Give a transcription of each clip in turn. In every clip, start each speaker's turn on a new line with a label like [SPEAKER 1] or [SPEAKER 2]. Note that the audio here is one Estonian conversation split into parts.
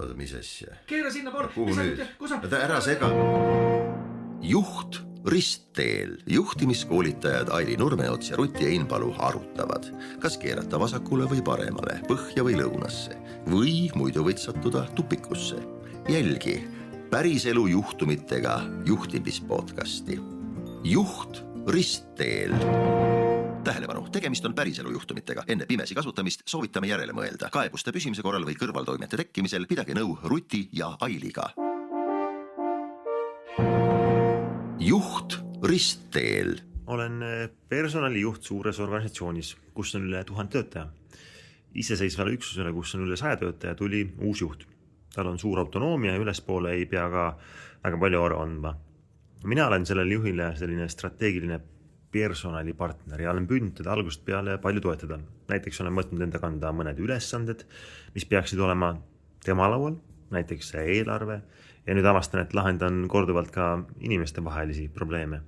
[SPEAKER 1] Oota, mis asja?
[SPEAKER 2] Keera sinna poole.
[SPEAKER 1] Kuhu nüüd? Ära sega. Juht ristteel. Juhtimiskoolitajad Aili Nurmeots ja Ruti Einpalu arutavad, kas keerata vasakule või paremale, põhja või lõunasse või muidu võid sattuda tupikusse. Jälgi päriselu juhtumitega juhtimispodcasti. Juht ristteel. Tähelepanu, tegemist on päriselu juhtumitega. Enne pimesi kasutamist soovitame järele mõelda. Kaebuste püsimise korral või kõrvaltoimete tekkimisel pidage nõu Ruti ja Ailiga. Juht ristteel.
[SPEAKER 3] Olen personalijuht suures organisatsioonis, kus on üle 1000 töötaja. Iseseisvale üksusele, kus on üle 100 töötaja, tuli uus juht. Tal on suur autonoomia ja ülespoole ei pea ka väga palju aru andma. Mina olen sellele juhile selline strateegiline personalipartner ja olen püüdnud teda algusest peale palju toetada. Näiteks olen mõtnud enda kanda mõned ülesanded, mis peaksid olema tema laual, näiteks eelarve, ja nüüd avastan, et lahendan korduvalt ka inimeste vahelisi probleeme.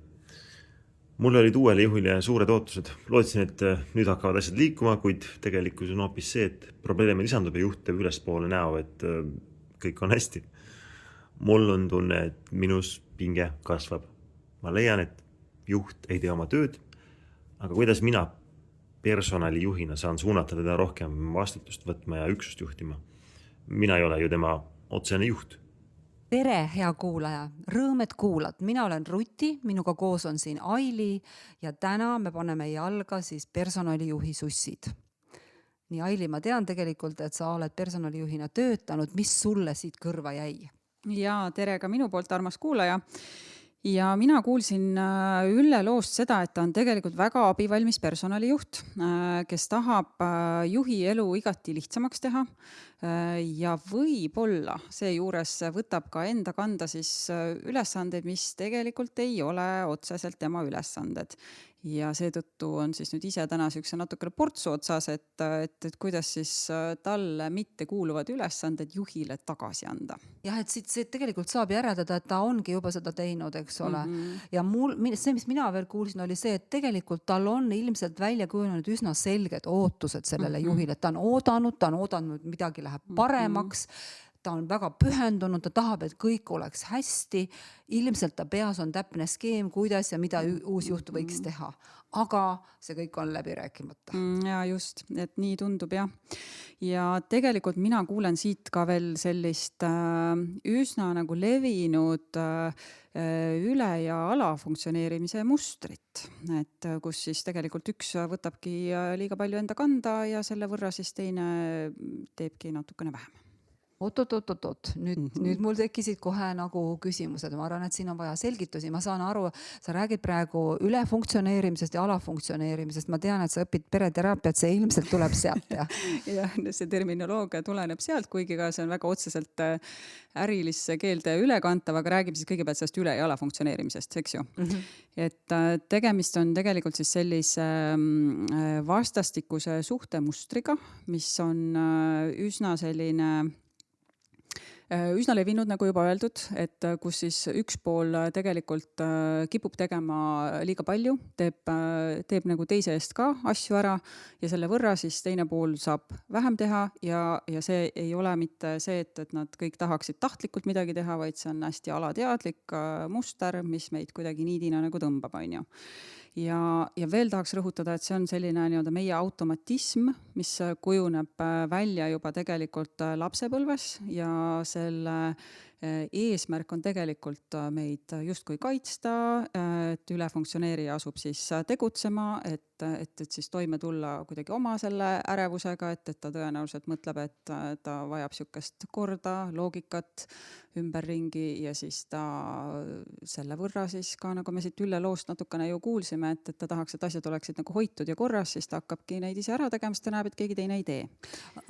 [SPEAKER 3] Mul olid uuele juhile suured ootused. Lootsin, et nüüd hakkavad asjad liikuma, kuid tegelikult on hoopis see, et probleeme lisandub ja juht teeb ülespoole näo, et kõik on hästi. Mul on tunne, et minus pinge kasvab. Ma leian, et juht ei tee oma tööd, aga kuidas mina personalijuhina saan suunata teda rohkem vastutust võtma ja üksust juhtima? Mina ei ole ju tema otsene juht.
[SPEAKER 4] Tere, hea kuulaja. Rõõm, et kuulad. Mina olen Ruti, minuga koos on siin Aili ja täna me paneme jalga siis personalijuhi sussid. Nii Aili, ma tean tegelikult, et sa oled personalijuhina töötanud. Mis sulle siit kõrva jäi?
[SPEAKER 5] Ja tere ka minu poolt, armas kuulaja. Ja mina kuulsin Ülle loost seda, et ta on tegelikult väga abivalmis personalijuht, kes tahab juhi elu igati lihtsamaks teha ja võib-olla seejuures võtab ka enda kanda siis ülesandeid, mis tegelikult ei ole otseselt tema ülesanded. Ja seetõttu on siis nüüd ise täna sükse natukene portsu otsas, et kuidas siis talle mitte kuuluvad ülesanded juhile tagasi anda.
[SPEAKER 4] Jah, et siit tegelikult saab järeldada, et ta ongi juba seda teinud, eks ole. Ja see, mis mina veel kuulsin, oli see, et tegelikult tal on ilmselt välja kujunenud üsna selged ootused sellele juhile. Ta on oodanud, midagi läheb paremaks. Ta on väga pühendunud, ta tahab, et kõik oleks hästi. Ilmselt ta peas on täpne skeem, kuidas ja mida uus juht võiks teha. Aga see kõik on läbi rääkimata.
[SPEAKER 5] Ja just, et nii tundub, jah. Ja tegelikult mina kuulen siit ka veel sellist üsna nagu levinud üle- ja alafunktsioneerimise mustrit, et kus siis tegelikult üks võtabki liiga palju enda kanda ja selle võrra siis teine teebki natukene vähem.
[SPEAKER 4] Oot. Nüüd mul tekkisid kohe nagu küsimused. Ma arvan, et siin on vaja selgitusi. Ma saan aru, sa räägid praegu ülefunktsioneerimisest ja alafunktsioneerimisest. Ma tean, et sa õpid pereteraapiat, see ilmselt tuleb sealt.
[SPEAKER 5] Ja see terminoloogia tuleneb sealt, kuigi ka see on väga otseselt ärilisse keelde ülekantav, aga räägime siis kõigepealt sellest üle- ja alafunktsioneerimisest, eks ju. Et tegemist on tegelikult siis sellise vastastikuse suhtemustriga, mis on üsna levinud, nagu juba öeldud, et kus siis üks pool tegelikult kipub tegema liiga palju, teeb nagu teise eest ka asju ära ja selle võrra siis teine pool saab vähem teha ja see ei ole mitte see, et nad kõik tahaksid tahtlikult midagi teha, vaid see on hästi alateadlik muster, mis meid kuidagi niidina nagu tõmbab, on ju. Ja veel tahaks rõhutada, et see on selline meie automatism, mis kujuneb välja juba tegelikult lapsepõlves ja selle eesmärk on tegelikult meid justkui kaitsta, et ülefunktsioneerija asub siis tegutsema, et siis toime tulla kuidagi oma selle ärevusega, et ta tõenäoliselt mõtleb, et ta vajab sükest korda, loogikat ümberringi ja siis ta selle võrra siis ka, nagu me siit Ülle loost natukene ju kuulsime, et ta tahaks, et asjad oleksid nagu hoitud ja korras, siis ta hakkabki neid ise ära tegema, sest ta näeb, et keegi teine ei tee.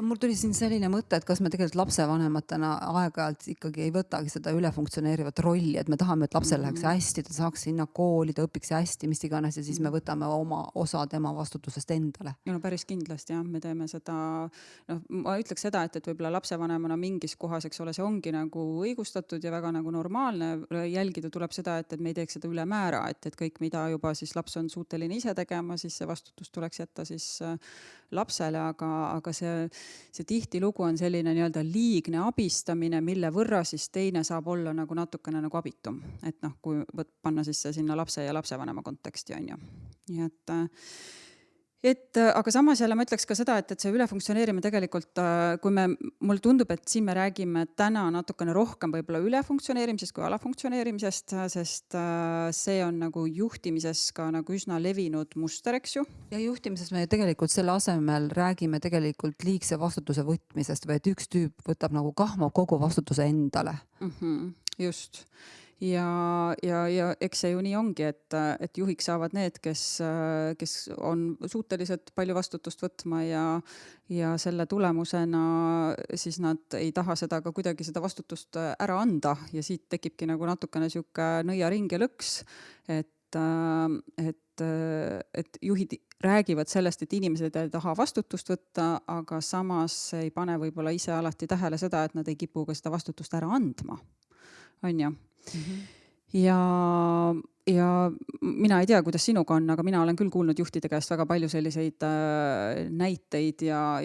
[SPEAKER 4] Mul tuli siin selline mõte, et kas me tegelikult lapsevanematena aeg-ajalt ikkagi ei võta võtagi seda ülefunktsioneerivat rolli, et me tahame, et lapsel läheks hästi, ta saaks sinna kooli, ta õpiks hästi, mis iganes ja siis me võtame oma osa tema vastutusest endale.
[SPEAKER 5] Ja no päris kindlasti jah, me teeme seda, ma ütleks seda, et võib-olla lapsevanemana mingis kohas, eks ole, see ongi nagu õigustatud ja väga nagu normaalne, jälgida tuleb seda, et me ei teeks seda üle määra, et kõik, mida juba siis laps on suuteline ise tegema, siis see vastutus tuleks jätta siis lapsele, aga see tihtilugu on selline nii-öelda liigne abistamine, mille võrra siis teine saab olla nagu natukene nagu abitum. Et kui panna siis see sinna lapse ja lapsevanema konteksti on ju. Nii aga samas jälle ma ütleks ka seda, et see ülefunktsioneerimine tegelikult, kui mulle tundub, et siin me räägime täna natukene rohkem võib-olla ülefunktsioneerimisest kui alafunktsioneerimisest, sest see on nagu juhtimises ka nagu üsna levinud muster, eks ju.
[SPEAKER 4] Ja juhtimises me tegelikult selle asemel räägime tegelikult liigse vastutuse võtmisest või et üks tüüp võtab nagu kahmab kogu vastutuse endale.
[SPEAKER 5] Just. Ja eks see ju nii ongi, et juhiks saavad need, kes on suutelised palju vastutust võtma ja selle tulemusena siis nad ei taha seda ka kuidagi seda vastutust ära anda ja siit tekibki nagu natukene sihuke nõiaring ja lõks, et juhid räägivad sellest, et inimesed ei taha vastutust võtta, aga samas ei pane võib-olla ise alati tähele seda, et nad ei kipu ka seda vastutust ära andma. On ju? Ja mina ei tea, kuidas sinuga on, aga mina olen küll kuulnud juhtide käest väga palju selliseid näiteid ja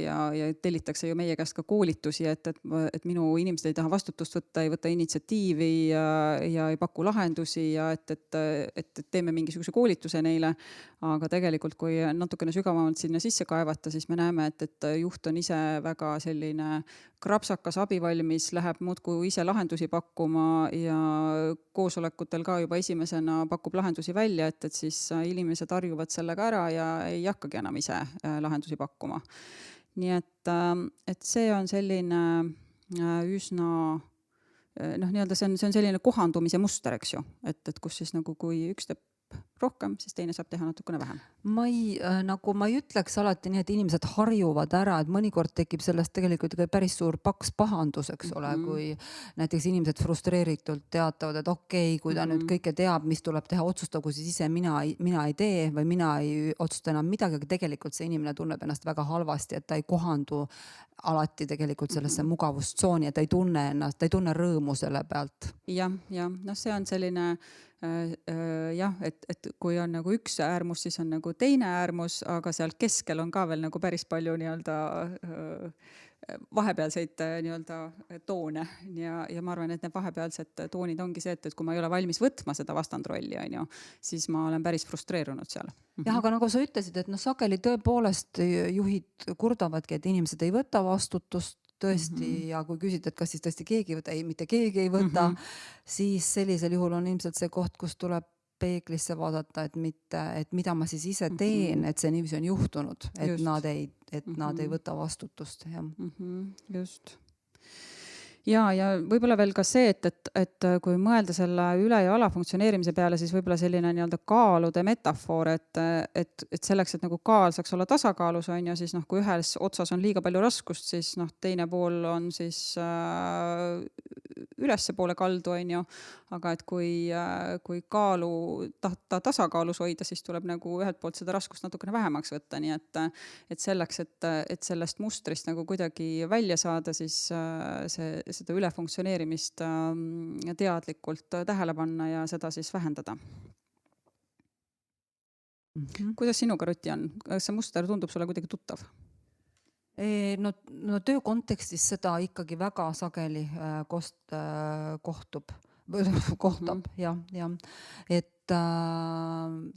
[SPEAKER 5] tellitakse ju meie käest ka koolitusi, et minu inimesed ei taha vastutust võtta, ei võta initsiatiivi ja ei paku lahendusi ja et teeme mingisuguse koolituse neile. Aga tegelikult, kui natukene sügavamalt sinna sisse kaevata, siis me näeme, et juht on ise väga selline krapsakas, abivalmis, läheb muudkui ise lahendusi pakkuma ja koosolekutel ka juba esimesena pakub lahendusi välja, et siis inimesed harjuvad sellega ära ja ei hakkagi enam ise lahendusi pakkuma. Nii et see on selline üsna, nii-öelda see on selline kohandumise muster, eks ju, et kus siis nagu kui üks teeb rohkem, siis teine saab teha natukene vähem.
[SPEAKER 4] Ma ei ütleks alati nii, et inimesed harjuvad ära, et mõnikord tekib sellest tegelikult päris suur paks pahandus, eks ole, kui näiteks inimesed frustreeritult teatavad, et okei, kui ta nüüd kõike teab, mis tuleb teha, otsustagu siis ise, mina ei tee või mina ei otsusta enam midagi, aga tegelikult see inimene tunneb ennast väga halvasti, et ta ei kohandu alati tegelikult sellesse mugavustsooni, et ta ei tunne rõõmu selle pealt.
[SPEAKER 5] Ja, see on selline et kui on nagu üks äärmus, siis on nagu teine äärmus, aga seal keskel on ka veel nagu päris palju nii-öelda vahepealseid nii-öelda toone ja ma arvan, et need vahepealsed toonid ongi see, et kui ma ei ole valmis võtma seda vastandrolli, on ju, siis ma olen päris frustreerunud seal.
[SPEAKER 4] Jah, aga nagu sa ütlesid, et sageli tõepoolest juhid kurdavadki, et inimesed ei võta vastutust tõesti ja kui küsid, et kas siis tõesti keegi ei võta, mitte keegi ei võta, siis sellisel juhul on ilmselt see koht, kus tuleb peeglisse vaadata, et mida ma siis ise teen, et see niiviisi on juhtunud, et nad ei võta vastutust.
[SPEAKER 5] Just. Ja võib-olla veel ka see, et kui mõelda selle üle- ja alafunktsioneerimise peale, siis võib-olla selline nii-öelda kaalude metafoor, et selleks, et nagu kaal saaks olla tasakaalus, on ju, siis kui ühes otsas on liiga palju raskust, siis teine pool on siis ülesse poole kaldu, on ju, aga et kui kaalu tahta tasakaalus hoida, siis tuleb nagu ühelt poolt seda raskust natukene vähemaks võtta, nii et selleks, et sellest mustrist nagu kuidagi välja saada, siis seda ülefunktsioneerimist teadlikult tähele panna ja seda siis vähendada. Kuidas sinuga, Ruti, on? Kas see muster tundub sulle kuidagi tuttav?
[SPEAKER 4] No töö kontekstis seda ikkagi väga sageli kohtab, jah. Et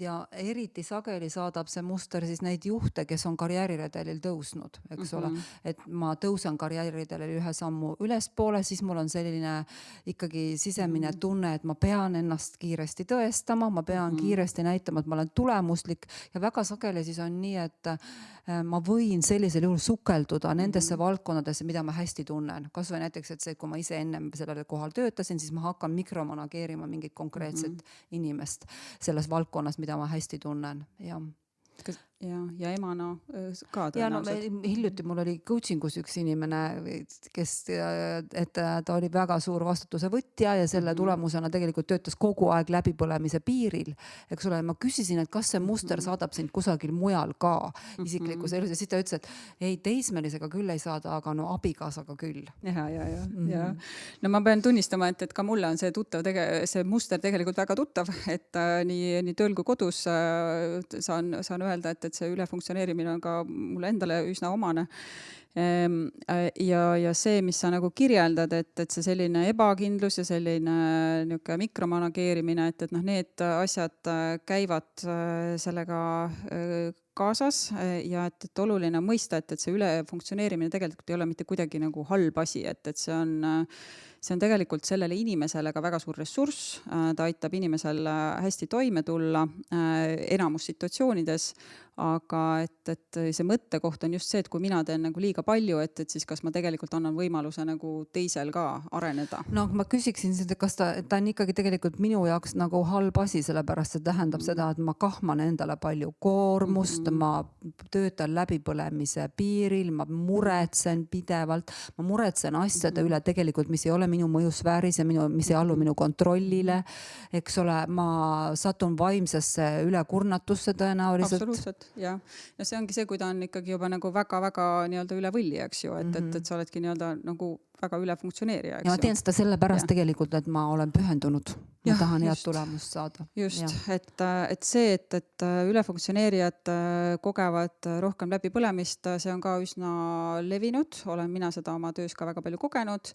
[SPEAKER 4] ja eriti sageli saadab see muster siis neid juhte, kes on karjääriredelil tõusnud, eks ole. Et ma tõusen karjääriredelil ühe sammu ülespoole, siis mul on selline ikkagi sisemine tunne, et ma pean ennast kiiresti tõestama, ma pean kiiresti näitama, et ma olen tulemuslik ja väga sageli siis on nii, et ma võin sellisel juhul sukelduda nendesse valdkondadesse, mida ma hästi tunnen. Kas või näiteks, et see, kui ma ise ennem sellele kohal töötasin, siis ma hakkan mikromanageerima mingit konkreetset inimest selles valdkonnas, mida ma hästi tunnen. Ja.
[SPEAKER 5] ja emana ka
[SPEAKER 4] ja no
[SPEAKER 5] tõenäoliselt.
[SPEAKER 4] hiljuti mul oli coachingus üks inimene, kes, et ta oli väga suur vastutuse võtja ja selle tulemusena tegelikult töötas kogu aeg läbipõlemise piiril. Eks ole, ma küsisin, et kas see muster saadab sind kusagil mujal ka isiklikus elus ja siis ta ütles, et ei, teismelisega küll ei saada, aga no abikaasaga küll.
[SPEAKER 5] Ja. No ma pean tunnistama, et ka mulle on see tuttav, see muster tegelikult väga tuttav, et nii tööl kui kodus saan öelda, et see ülefunktsioneerimine on ka mulle endale üsna omane. Ja see, mis sa nagu kirjeldad, et see selline ebakindlus ja selline niisugune mikromanageerimine, et need asjad käivad sellega kaasas ja et oluline on mõista, et see ülefunktsioneerimine tegelikult ei ole mitte kuidagi nagu halb asi, et see on tegelikult sellele inimesele ka väga suur ressurss, ta aitab inimesel hästi toime tulla enamus situatsioonides, aga et see mõttekoht on just see, et kui mina teen nagu liiga palju, et siis kas ma tegelikult annan võimaluse nagu teisel ka areneda.
[SPEAKER 4] No ma küsiksin, kas ta on ikkagi tegelikult minu jaoks nagu halb asi, sellepärast see tähendab seda, et ma kahman endale palju koormust, ma töötan läbipõlemise piiril, ma muretsen pidevalt, ma muretsen asjade üle tegelikult, mis ei ole minu mõjusfääris ja mis ei allu minu kontrollile, eks ole, ma satun vaimsesse ülekurnatusse tõenäoliselt.
[SPEAKER 5] Absoluutselt, ja see ongi see, kui ta on ikkagi juba nagu väga-väga nii-öelda üle võlli, eks ju, et sa oledki nii-öelda nagu väga üle funktsioneerija, eks
[SPEAKER 4] ju. Ja ma teen seda sellepärast tegelikult, et ma olen pühendunud. Ma tahan head tulemust saada.
[SPEAKER 5] Just, et see, et ülefunktsioneerijad kogevad rohkem läbipõlemist, see on ka üsna levinud. Olen mina seda oma töös ka väga palju kogenud.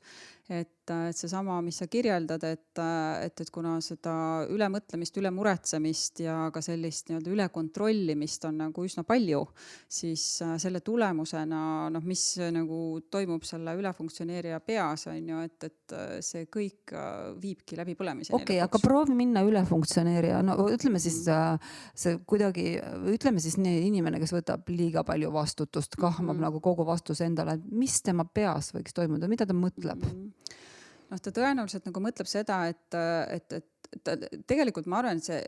[SPEAKER 5] Et see sama, mis sa kirjeldad, et kuna seda ülemõtlemist, ülemuretsemist ja ka sellist nii-öelda ülekontrollimist on nagu üsna palju, siis selle tulemusena, mis nagu toimub selle ülefunktsioneerija peas, on ju, et see kõik viibki läbi põlemiseni.
[SPEAKER 4] Okei, aga proovi minna ülefunktsioneerija. No ütleme siis see kuidagi, ütleme siis inimene, kes võtab liiga palju vastutust, kahmab nagu kogu vastuse endale. Mis tema peas võiks toimuda? Mida ta mõtleb?
[SPEAKER 5] Ta tõenäoliselt nagu mõtleb seda, et tegelikult ma arvan, et see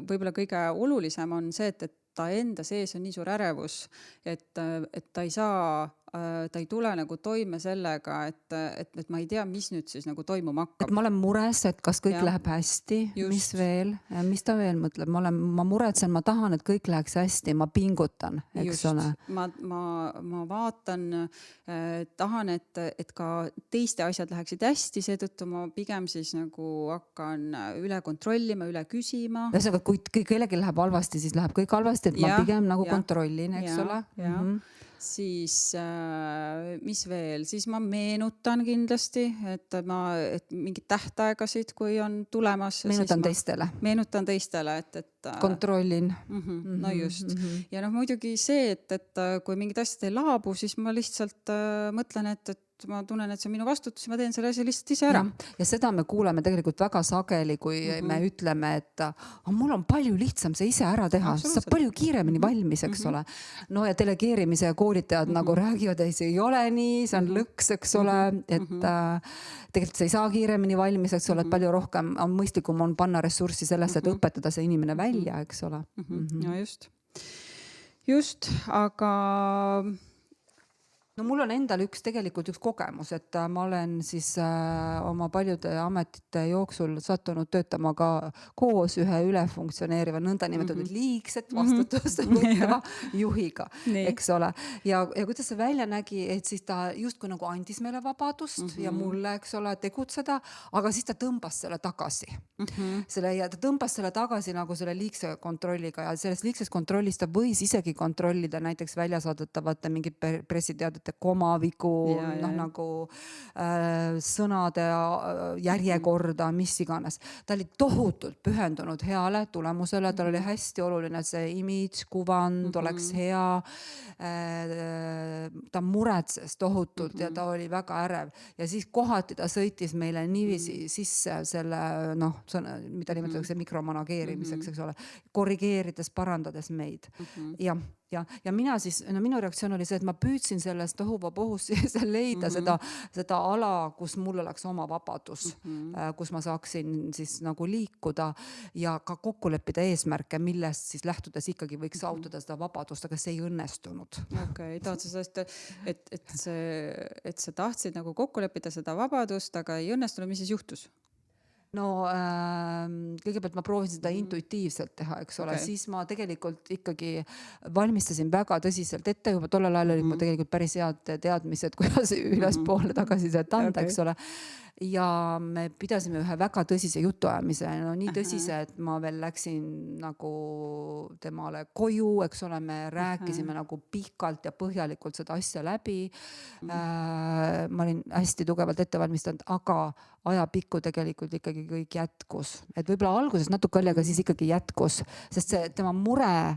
[SPEAKER 5] võib-olla kõige olulisem on see, et ta enda sees on nii suur ärevus, et ta ei saa, ta ei tule nagu toime sellega, et ma ei tea, mis nüüd siis nagu toimuma hakkab.
[SPEAKER 4] Et ma olen mures, et kas kõik läheb hästi, mis veel, mis ta veel mõtleb? Ma muretsen, ma tahan, et kõik läheks hästi, ma pingutan, eks ole.
[SPEAKER 5] Ma vaatan, tahan, et ka teiste asjad läheksid hästi, seetõttu ma pigem siis nagu hakkan üle kontrollima, üle küsima.
[SPEAKER 4] Ühesõnaga, kui kellelgi läheb halvasti, siis läheb kõik halvasti, et ma pigem nagu kontrollin, eks ole.
[SPEAKER 5] Siis mis veel, siis ma meenutan kindlasti, et mingid tähtaegasid, kui on tulemas. Meenutan teistele, et
[SPEAKER 4] kontrollin.
[SPEAKER 5] No just. Ja muidugi see, et kui mingid asjad ei laabu, siis ma lihtsalt mõtlen, et ma tunnen, et see on minu vastutus ja ma teen selle asja lihtsalt ise ära.
[SPEAKER 4] Ja seda me kuuleme tegelikult väga sageli, kui me ütleme, et mul on palju lihtsam see ise ära teha, sa palju kiiremini valmis, eks ole. No ja delegeerimise koolitajad nagu räägivad, et see ei ole nii, see on lõks, eks ole, et tegelikult see ei saa kiiremini valmis, eks ole, et palju rohkem on mõistlikum on panna ressurssi sellesse, et õpetada see inimene välja, eks ole.
[SPEAKER 5] Ja just, aga
[SPEAKER 4] no mul on endal tegelikult üks kogemus, et ma olen siis oma paljude ametite jooksul sattunud töötama ka koos ühe ülefunktsioneeriva nõndanimetatud liigset vastutust võtva juhiga, eks ole. Ja kuidas see välja nägi, et siis ta justkui nagu andis meile vabadust ja mulle, eks ole, tegutseda, aga siis ta tõmbas selle tagasi. Ja ta tõmbas selle tagasi nagu selle liigse kontrolliga ja selles liigses kontrollis ta võis isegi kontrollida näiteks väljasaadetavate mingid pressiteadete komavigu, nagu sõnade järjekorda, mis iganes. Ta oli tohutult pühendunud heale tulemusele, tal oli hästi oluline, et see image, kuvand oleks hea. Ta muretses tohutult ja ta oli väga ärev. Ja siis kohati ta sõitis meile niiviisi sisse selle, mida nimetatakse mikromanageerimiseks, eks ole, korrigeerides, parandades meid. Ja ja mina siis, no minu reaktsioon oli see, et ma püüdsin sellest tohuvabohus leida seda ala, kus mul oleks oma vabadus, kus ma saaksin siis nagu liikuda ja ka kokku leppida eesmärke, millest siis lähtudes ikkagi võiks saavutada seda vabadust, aga see ei õnnestunud.
[SPEAKER 5] Okei, tahad sa sellest, et sa tahtsid nagu kokku leppida seda vabadust, aga ei õnnestunud, mis siis juhtus?
[SPEAKER 4] No kõigepealt ma proovisin seda intuitiivselt teha, eks ole, siis ma tegelikult ikkagi valmistasin väga tõsiselt ette, juba tollel ajal olid mul tegelikult päris head teadmised, kuidas ülespoole tagasiselt anda, eks ole. Ja me pidasime ühe väga tõsise jutuajamise, no nii tõsise, et ma veel läksin nagu temale koju, eks ole, me rääkisime nagu pikalt ja põhjalikult seda asja läbi. Ma olin hästi tugevalt ette valmistanud, aga ajapikku tegelikult ikkagi kõik jätkus. Et võib-olla alguses natuke oli, aga siis ikkagi jätkus, sest see tema mure,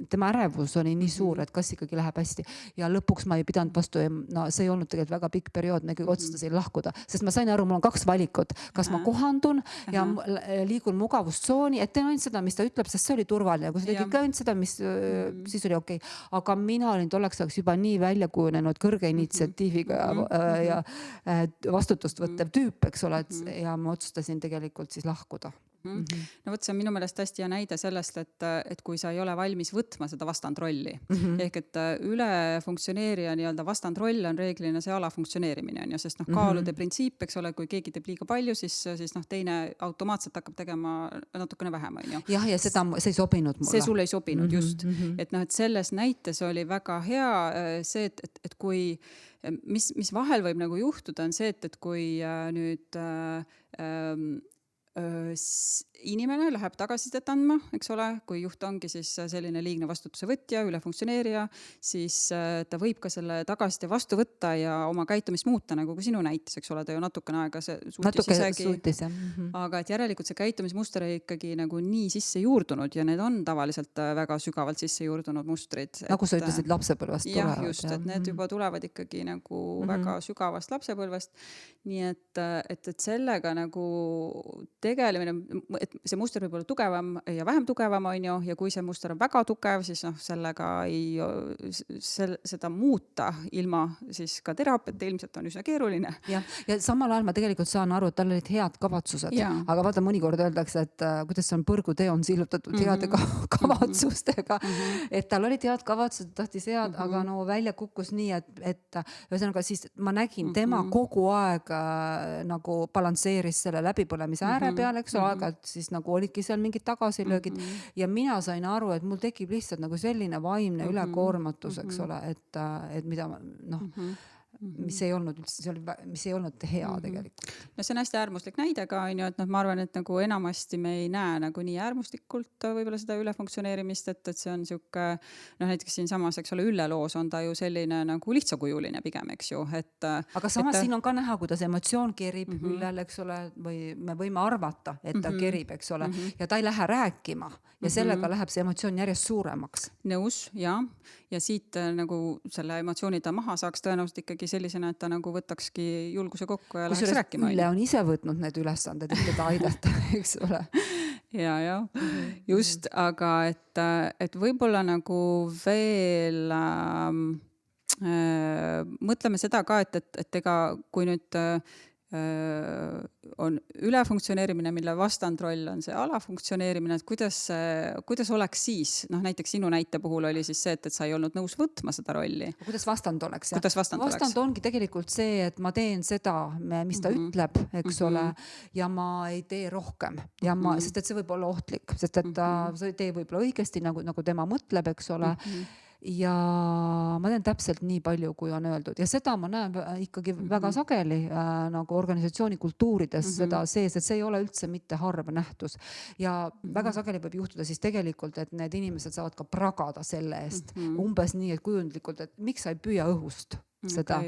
[SPEAKER 4] tema ärevus oli nii suur, et kas ikkagi läheb hästi. Ja lõpuks ma ei pidanud vastu, no see ei olnud tegelikult väga pikk periood, me kõik otsustasin lahkuda, sest ma sain aru, mul on 2 valikut, kas ma kohandun ja liigun mugavustsooni, et teen ainult seda, mis ta ütleb, sest see oli turvaline, kui sa tegid ka ainult seda, mis siis oli okei. Aga mina olin tolleks ajaks juba nii välja kujunenud kõrge initsiatiiviga ja vastutust võttev tüüp, eks ole, ja ma otsustasin tegelikult siis lahkuda.
[SPEAKER 5] No võt, see on minu meelest hästi hea näide sellest, et kui sa ei ole valmis võtma seda vastandrolli, ehk et ülefunktsioneerija nii-öelda vastandroll on reeglina see alafunktsioneerimine, on ju, sest kaalude printsiip, eks ole, kui keegi teeb liiga palju, siis teine automaatselt hakkab tegema natukene vähem, on ju.
[SPEAKER 4] Jah, ja see ei sobinud mulle.
[SPEAKER 5] See sulle ei sobinud, just. Et selles näites oli väga hea see, et kui mis vahel võib nagu juhtuda, on see, et kui nüüd inimene läheb tagasisidet andma, eks ole, kui juht ongi siis selline liigne vastutuse võtja, ülefunktsioneerija, siis ta võib ka selle tagasiside vastu võtta ja oma käitumist muuta, nagu kui sinu näites, eks ole, ta ju natukene aega suutis, aga et järelikult see käitumismuster ei ikkagi nagu nii sisse juurdunud ja need on tavaliselt väga sügavalt sisse juurdunud mustrid.
[SPEAKER 4] Nagu sa ütlesid, lapsepõlvest tulevad.
[SPEAKER 5] Jah, just, et need juba tulevad ikkagi nagu väga sügavast lapsepõlvest. Nii et sellega nagu tegelemine, et see muster võib olla tugevam ja vähem tugevam, on ju, ja kui see muster on väga tugev, siis sellega seda muuta ilma siis ka teraapiat ilmselt on üsna keeruline.
[SPEAKER 4] Ja samal ajal ma tegelikult saan aru, et tal olid head kavatsused, aga vaata mõnikord öeldakse, et kuidas on põrgutee on sillutatud heade kavatsustega, et tal olid head kavatsused, tahtis head, aga no välja kukkus nii, et ühesõnaga siis ma nägin tema kogu aeg nagu balansseeris selle läbipõlemise ääre peal, eks ole, aga siis nagu olidki seal mingid tagasilöögid ja mina sain aru, et mul tekib lihtsalt nagu selline vaimne ülekoormatus, eks ole, et mida mis ei olnud üldse, mis ei olnud hea tegelikult.
[SPEAKER 5] No see on hästi äärmuslik näide ka, on ju, et ma arvan, et nagu enamasti me ei näe nagu nii äärmuslikult võib-olla seda ülefunktsioneerimist, et see on siuke, näiteks siin samas, eks ole, Ülle loos on ta ju selline nagu lihtsakujuline pigem, eks ju.
[SPEAKER 4] Aga samas siin on ka näha, kuidas emotsioon kerib Üllel, eks ole, või me võime arvata, et ta kerib, eks ole, ja ta ei lähe rääkima ja sellega läheb see emotsioon järjest suuremaks.
[SPEAKER 5] Nõus, ja siit nagu selle emotsiooni ta maha saaks tõenäoliselt ikkagi sellisena, et ta nagu võtakski julguse kokku ja läheks rääkima.
[SPEAKER 4] Ülle on ise võtnud need ülesanded, et teda aidata, eks ole.
[SPEAKER 5] Ja, just, aga et võib-olla nagu veel mõtleme seda ka, et ega kui nüüd on ülefunktsioneerimine, mille vastandroll on see alafunktsioneerimine, et kuidas oleks siis, näiteks sinu näite puhul oli siis see, et sa ei olnud nõus võtma seda rolli.
[SPEAKER 4] Kuidas vastand oleks?
[SPEAKER 5] Vastand
[SPEAKER 4] ongi tegelikult see, et ma teen seda, mis ta ütleb, eks ole, ja ma ei tee rohkem. Ja sest et see võib olla ohtlik, sest et ta tee võib-olla õigesti, nagu tema mõtleb, eks ole. Ja ma teen täpselt nii palju, kui on öeldud. Ja seda ma näen ikkagi väga sageli nagu organisatsiooni kultuurides seda sees, et see ei ole üldse mitte harv nähtus. Ja väga sageli võib juhtuda siis tegelikult, et need inimesed saavad ka pragada selle eest. Umbes nii, et kujundlikult, et miks sa ei püüa õhust seda.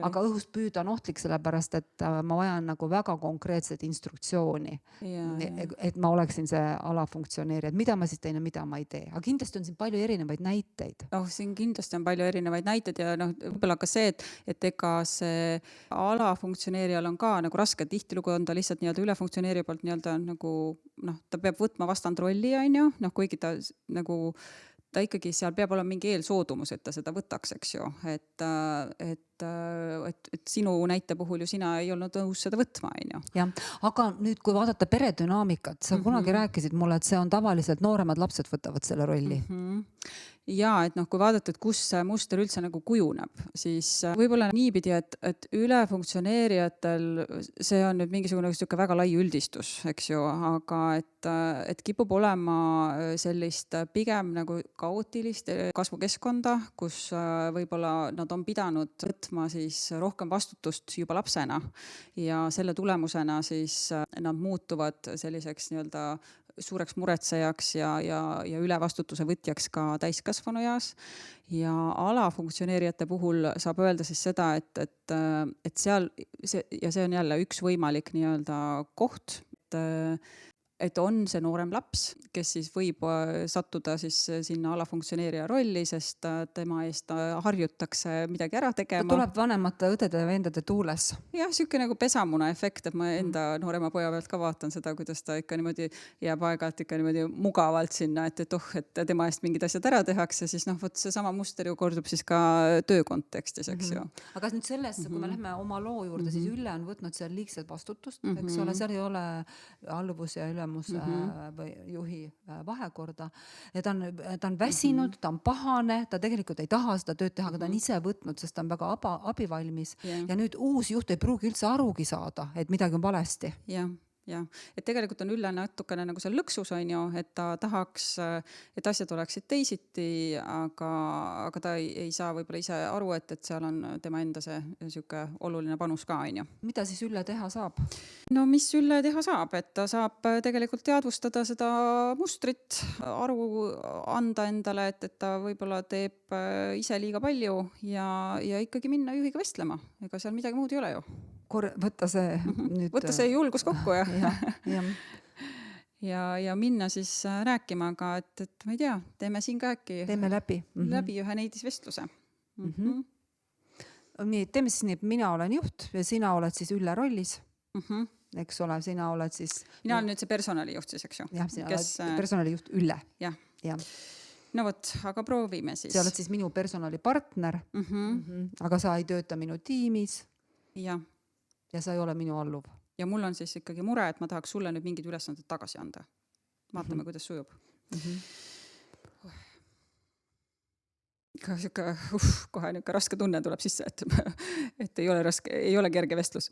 [SPEAKER 4] Aga õhust püüda on ohtlik, sellepärast, et ma vajan nagu väga konkreetset instruktsiooni. Et ma oleksin see alafunktsioneerija, et mida ma siis teen ja mida ma ei tee. Aga kindlasti on siin palju erinevaid näiteid.
[SPEAKER 5] Siin kindlasti on palju erinevaid näiteid ja võib-olla ka see, et ega see alafunktsioneerijal on ka nagu raske, tihtilugu on ta lihtsalt nii-öelda ülefunktsioneerija poolt nii-öelda nagu ta peab võtma vastandrolli, on ju, kuigi ta nagu ta ikkagi seal peab olema mingi eelsoodumus, et ta seda võtaks, eks ju, et sinu näite puhul ju sina ei olnud nõus seda võtma, on ju.
[SPEAKER 4] jah, aga nüüd, kui vaadata peredünaamikat, sa kunagi rääkisid mulle, et see on tavaliselt nooremad lapsed võtavad selle rolli.
[SPEAKER 5] Ja et noh, kui vaadata, et kus see muster üldse nagu kujuneb, siis võib-olla niipidi, et ülefunktsioneerijatel see on nüüd mingisugune väga lai üldistus, eks ju, aga et kipub olema sellist pigem nagu kaootilist kasvukeskkonda, kus võib-olla nad on pidanud võtma siis rohkem vastutust juba lapsena ja selle tulemusena siis nad muutuvad selliseks nii-öelda suureks muretsejaks ja üle vastutuse võtjaks ka täiskasvanu eas. Ja alafunktsioneerijate puhul saab öelda siis seda, et seal, ja see on jälle üks võimalik nii-öelda koht, et on see noorem laps, kes siis võib sattuda siis sinna alafunktsioneerija rolli, sest tema eest harjutakse midagi ära tegema.
[SPEAKER 4] Ta tuleb vanemate õdede ja vendade tuules.
[SPEAKER 5] Jah, siuke nagu pesamuna efekt, et ma enda noorema poja pealt ka vaatan seda, kuidas ta ikka niimoodi jääb aeg-ajalt ikka niimoodi mugavalt sinna, et et tema eest mingid asjad ära tehakse, siis noh, võt see sama muster ju kordub siis ka töö kontekstis, eks ju.
[SPEAKER 4] Aga nüüd selles, kui me lähme oma loo juurde, siis Ülle on võtnud seal liigselt vastutust, eks ole, seal ei ole alluvus ja ülemuse või juhi vahekorda. Ja ta on väsinud, ta on pahane, ta tegelikult ei taha seda tööd teha, aga ta on ise võtnud, sest ta on väga abivalmis. Ja nüüd uus juht ei pruugi üldse arugi saada, et midagi on valesti.
[SPEAKER 5] Jah, et tegelikult on Ülle natukene nagu seal lõksus, on ju, et ta tahaks, et asjad oleksid teisiti, aga ta ei saa võib-olla ise aru, et seal on tema enda see siuke oluline panus ka, on ju.
[SPEAKER 4] Mida siis Ülle teha saab?
[SPEAKER 5] No mis Ülle teha saab, et ta saab tegelikult teadvustada seda mustrit, aru anda endale, et ta võib-olla teeb ise liiga palju ja ikkagi minna juhiga vestlema. Ega seal midagi muud ei ole ju.
[SPEAKER 4] Võtta
[SPEAKER 5] see julgus kokku ja minna siis rääkima, aga et ma ei tea, teeme siin ka äkki
[SPEAKER 4] teeme läbi
[SPEAKER 5] ühe neidisvestluse.
[SPEAKER 4] Nii, teeme siis nii, et mina olen juht ja sina oled siis Ülle rollis. Eks ole, sina oled siis...
[SPEAKER 5] Mina olen nüüd see personalijuht siis, eks ju?
[SPEAKER 4] Jah, sina oled personalijuht Ülle.
[SPEAKER 5] Jah. No võt, aga proovime siis.
[SPEAKER 4] Sa oled siis minu personalipartner, aga sa ei tööta minu tiimis.
[SPEAKER 5] Jah.
[SPEAKER 4] Ja sa ei ole minu alluv.
[SPEAKER 5] Ja mul on siis ikkagi mure, et ma tahaks sulle nüüd mingid ülesanded tagasi anda. Vaatame, kuidas sujub. Kohe niuke raske tunne tuleb sisse, et ei ole kerge vestlus.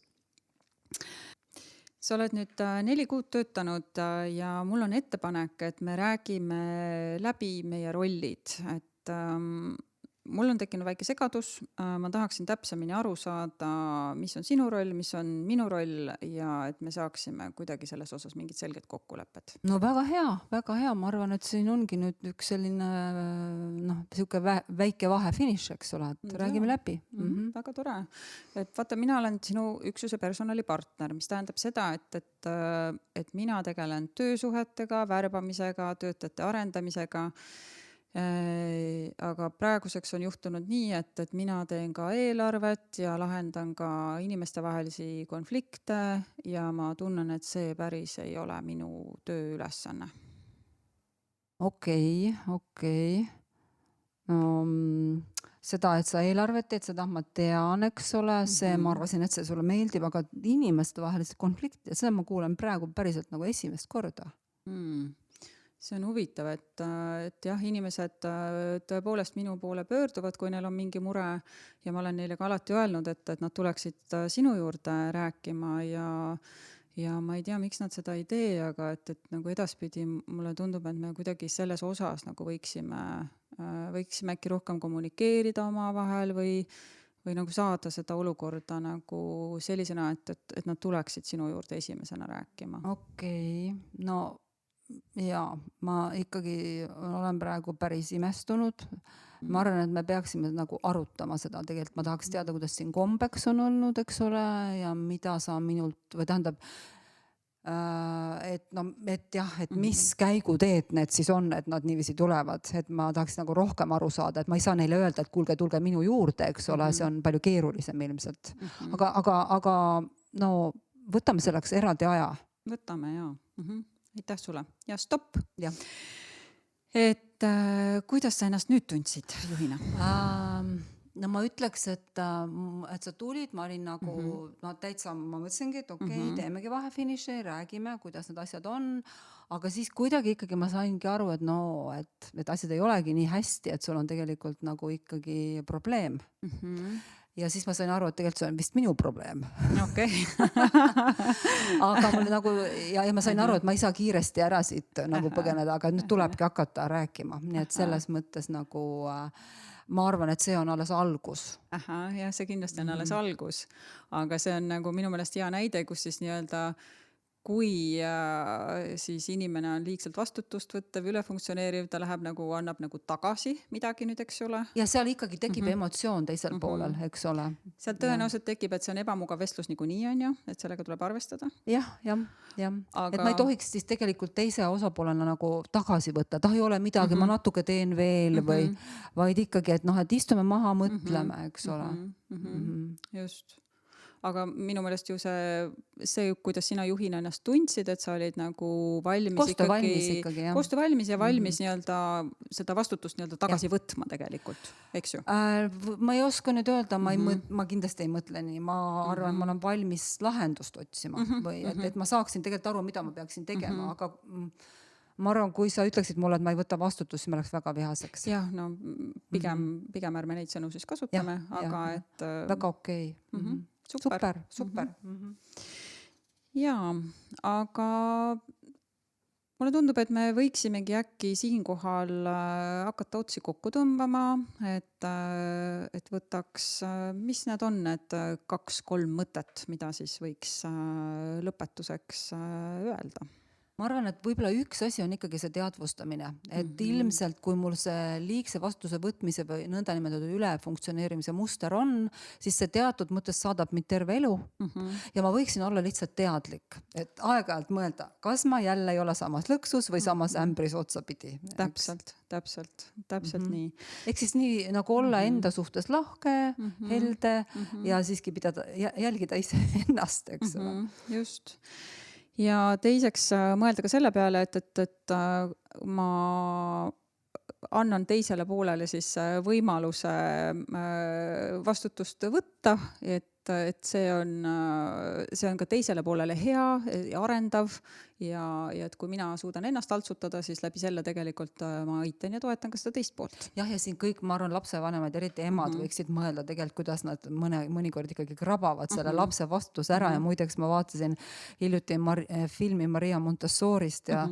[SPEAKER 5] Sa oled nüüd 4 kuud töötanud ja mul on ettepanek, et me räägime läbi meie rollid, et mul on tekkinud väike segadus, ma tahaksin täpsemini aru saada, mis on sinu roll, mis on minu roll ja et me saaksime kuidagi selles osas mingid selged kokkulepped.
[SPEAKER 4] No väga hea, ma arvan, et siin ongi nüüd üks selline siuke väike vahe finiš, eks ole, et räägime läbi.
[SPEAKER 5] Väga tore. Et vaata, mina olen sinu üksuse personalipartner, mis tähendab seda, et mina tegelen töösuhetega, värbamisega, töötajate arendamisega. Aga praeguseks on juhtunud nii, et mina teen ka eelarvet ja lahendan ka inimestevahelisi konflikte ja ma tunnen, et see päris ei ole minu tööülesanne.
[SPEAKER 4] Okei. No, seda, et sa eelarvet teed, seda ma tean, eks ole, see ma arvasin, et see sulle meeldib, aga inimestevahelisi konflikte, seda ma kuulen praegu päriselt nagu esimest korda.
[SPEAKER 5] See on huvitav, et jah, inimesed tõepoolest minu poole pöörduvad, kui neil on mingi mure ja ma olen neile ka alati öelnud, et nad tuleksid sinu juurde rääkima ja ma ei tea, miks nad seda ei tee, aga et nagu edaspidi mulle tundub, et me kuidagi selles osas nagu võiksime äkki rohkem kommunikeerida omavahel või nagu saada seda olukorda nagu sellisena, et nad tuleksid sinu juurde esimesena rääkima.
[SPEAKER 4] Okei, no ja ma ikkagi olen praegu päris imestunud. Ma arvan, et me peaksime nagu arutama seda. Tegelikult ma tahaks teada, kuidas siin kombeks on olnud, eks ole, ja mida sa minult, või tähendab, et mis käiguteed need siis on, et nad niiviisi tulevad, et ma tahaks nagu rohkem aru saada, et ma ei saa neile öelda, et kuulge, tulge minu juurde, eks ole, see on palju keerulisem ilmselt. Aga no võtame selleks eraldi aja.
[SPEAKER 5] Võtame, jaa. Aitäh sulle. Ja stopp.
[SPEAKER 4] Ja.
[SPEAKER 5] Et kuidas sa ennast nüüd tundsid juhina?
[SPEAKER 4] No ma ütleks, et sa tulid, ma olin nagu täitsa, ma mõtlesingi, et okei, teemegi vahefiniši, räägime, kuidas need asjad on, aga siis kuidagi ikkagi ma saingi aru, et et asjad ei olegi nii hästi, et sul on tegelikult nagu ikkagi probleem. Ja siis ma sain aru, et tegelikult see on vist minu probleem.
[SPEAKER 5] Okei.
[SPEAKER 4] Aga mul nagu, ja ma sain aru, et ma ei saa kiiresti ära siit nagu põgeneda, aga nüüd tulebki hakata rääkima. Nii et selles mõttes nagu ma arvan, et see on alles algus.
[SPEAKER 5] Ja see kindlasti on alles algus. Aga see on nagu minu meelest hea näide, kus siis nii-öelda kui siis inimene on liigselt vastutust võttev, ülefunktsioneeriv, ta läheb nagu, annab nagu tagasi midagi nüüd, eks ole.
[SPEAKER 4] Ja seal ikkagi tekib emotsioon teisel poolel, eks ole.
[SPEAKER 5] Seal tõenäoliselt tekib, et see on ebamugav vestlus niikuinii on ju, et sellega tuleb arvestada.
[SPEAKER 4] Jah. Aga... Et ma ei tohiks siis tegelikult teise osapoolena nagu tagasi võtta, ta ei ole midagi, ma natuke teen veel või vaid ikkagi, et et istume maha, mõtleme, eks ole.
[SPEAKER 5] Just. Aga minu meelest ju see, kuidas sina juhina ennast tundsid, et sa olid nagu valmis koostöö valmis ja valmis nii-öelda seda vastutust nii-öelda tagasi võtma tegelikult, eks ju?
[SPEAKER 4] Ma ei oska nüüd öelda, ma kindlasti ei mõtle nii, ma arvan, ma olen valmis lahendust otsima või et ma saaksin tegelikult aru, mida ma peaksin tegema, aga ma arvan, kui sa ütleksid mulle, et ma ei võta vastutust, siis ma oleks väga vihaseks.
[SPEAKER 5] Jah, no pigem ärme neid sõnu siis kasutame, aga et...
[SPEAKER 4] Väga okei. Super.
[SPEAKER 5] Jaa, aga mulle tundub, et me võiksimegi äkki siinkohal hakata otsi kokku tõmbama, et võtaks, mis need on need 2-3 mõtet, mida siis võiks lõpetuseks öelda?
[SPEAKER 4] Ma arvan, et võib-olla üks asi on ikkagi see teadvustamine, et ilmselt kui mul see liigse vastutuse võtmise või nõndanimetatud ülefunktsioneerimise muster on, siis see teatud mõttes saadab mind terve elu ja ma võiksin olla lihtsalt teadlik, et aeg-ajalt mõelda, kas ma jälle ei ole samas lõksus või samas ämbris otsapidi. Täpselt nii. Ehk siis nii nagu olla enda suhtes lahke, helde ja siiski pidada, jälgida ise ennast, eks ole.
[SPEAKER 5] Just. Ja teiseks mõelda ka selle peale, et ma annan teisele poolele siis võimaluse vastutust võtta, et see on ka teisele poolele hea ja arendav ja et kui mina suudan ennast altsutada, siis läbi selle tegelikult ma aitan ja toetan ka seda teist poolt.
[SPEAKER 4] Ja siin kõik, ma arvan, lapsevanemad, eriti emad võiksid mõelda tegelikult, kuidas nad mõnikord ikkagi krabavad selle lapse vastutuse ära ja muideks ma vaatasin hiljuti filmi Maria Montessorist ja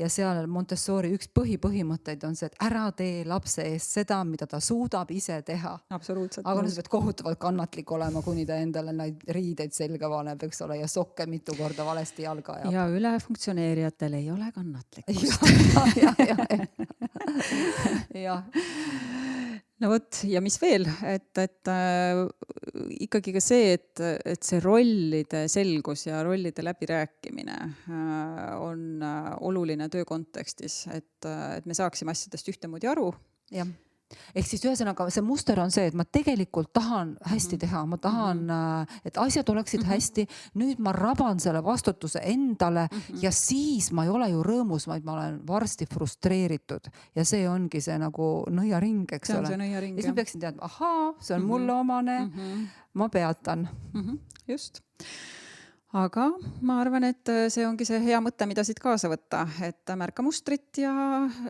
[SPEAKER 4] seal Montessori üks põhimõtteid on see, et ära tee lapse eest seda, mida ta suudab ise teha.
[SPEAKER 5] Absoluutselt.
[SPEAKER 4] Aga sa pead kohutavalt kannatlik olema, kuni ta endale neid riideid selga vaneb, eks ole, ja sokke mitu korda valesti jalga ajab.
[SPEAKER 5] Ja ülefunktsioneerijatel ei ole kannatlikkust. No võt, ja mis veel, et ikkagi ka see, et see rollide selgus ja rollide läbirääkimine on oluline töö kontekstis, et me saaksime asjadest ühtemoodi aru.
[SPEAKER 4] Jah. Ehk siis ühesõnaga see muster on see, et ma tegelikult tahan hästi teha, ma tahan, et asjad oleksid hästi, nüüd ma raban selle vastutuse endale ja siis ma ei ole ju rõõmus, vaid ma olen varsti frustreeritud ja see ongi see nagu nõiaring, eks ole. Ja siis ma peaksin teadma, see on mulle omane, ma peatan.
[SPEAKER 5] Just. Aga ma arvan, et see ongi see hea mõte, mida siit kaasa võtta, et märka mustrit ja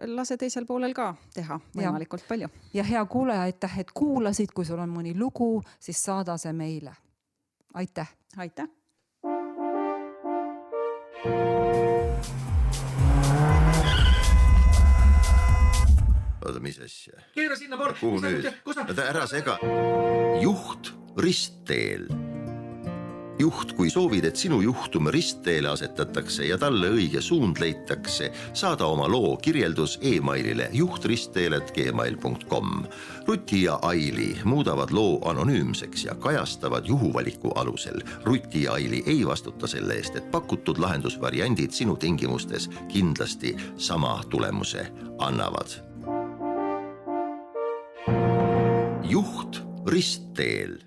[SPEAKER 5] lase teisel poolel ka teha võimalikult palju.
[SPEAKER 4] Ja hea kuulaja, aitäh, et kuulasid, kui sul on mõni lugu, siis saada see meile. Aitäh!
[SPEAKER 5] Aitäh!
[SPEAKER 1] Oota, mis asja?
[SPEAKER 2] Keera sinna poolt!
[SPEAKER 1] Kuhu nüüd? Ära sega! Juht ristteel. Juht, kui soovid, et sinu juhtum ristteele asetatakse ja talle õige suund leitakse, saada oma loo kirjeldus e-mailile juhtristteele@gmail.com. Ruti ja Aili muudavad loo anonüümseks ja kajastavad juhuvaliku alusel. Ruti ja Aili ei vastuta selle eest, et pakutud lahendusvariandid sinu tingimustes kindlasti sama tulemuse annavad. Juht ristteel.